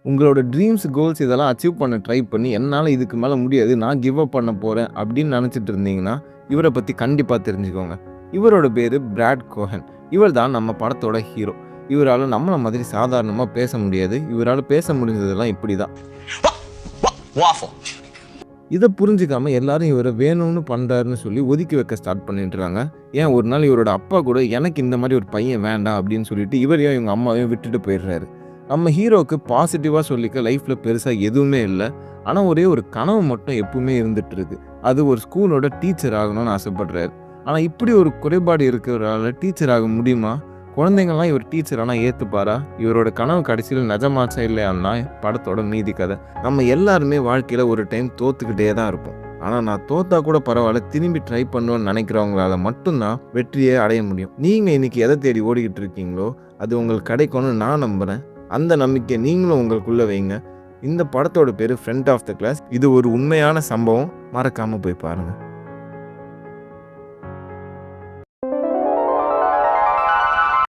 உங்களோட dreams, goals இதெல்லாம் achieve பண்ண ட்ரை பண்ணி, என்னால இதுக்கு மேல முடியாது. நான் கிவ் அப் பண்ண போறேன் அப்படின்னு நெனச்சிட்டு இருந்தீங்கன்னா, இவர பத்தி கண்டிப்பா தெரிஞ்சுக்கோங்க. இவரோட பேரு பிராட் கோஹன். இவர் தான் நம்ம படத்தோட ஹீரோ. இவரால நம்மள மாதிரி சாதாரணமா பேச முடியாது. இவரால பேச முடிஞ்சதெல்லாம் இப்படி தான். Waffle. இத புரிஞ்சுக்காம எல்லாரும் இவர வேணும்னு பண்றாருன்னு சொல்லி ஒதுக்கி வைக்க ஸ்டார்ட் பண்ணிட்டுறாங்க. ஏன் ஒரு நாள் இவரோட அப்பா கூட எனக்கு இந்த மாரி ஒரு பையன் வேண்டாம் அப்படின்னு சொல்லிட்டு இவரையும் இவங்க அம்மாவையும் விட்டுட்டு போயிடுறாரு. நம்ம ஹீரோக்கு பாசிட்டிவா சொல்லிக்க லைஃப்ல பெருசா எதுவுமே இல்ல. ஆனா ஒரே ஒரு கனவு மட்டும் எப்பவுமே இருந்துட்டு இருக்கு. அது ஒரு ஸ்கூலோட டீச்சர் ஆகணும்னு ஆசைப்படுறாரு. ஆனா இப்படி ஒரு குறைபாடு இருக்கிறவரால டீச்சர் ஆக முடியுமா? குழந்தைங்கலாம் இவர் டீச்சர் ஆனா ஏத்துப்பாரா? இவரோட கனவு கடைசியில நிஜமாச்சா இல்லையான்னா படத்தோட மீதி கதை. நம்ம எல்லாருமே வாழ்க்கையில ஒரு டைம் தோத்துக்கிட்டே தான் இருப்போம். ஆனா நான் தோத்தா கூட பரவாயில்ல, திரும்பி ட்ரை பண்ணுவேன்னு நினைக்கிறவங்களால மட்டும்தான் வெற்றியே அடைய முடியும். நீங்க இன்னைக்கு எதை தேடி ஓடிக்கிட்டு இருக்கீங்களோ அது உங்களுக்கு கிடைக்கும்னு நான் நம்புறேன். அந்த நம்பிக்கை நீங்களும் உங்களுக்குள்ள வைங்க. இந்த படத்தோட பேரு ஃப்ரெண்ட் ஆஃப் த கிளாஸ். இது ஒரு உண்மையான சம்பவம். மறக்காம போய் பாருங்க.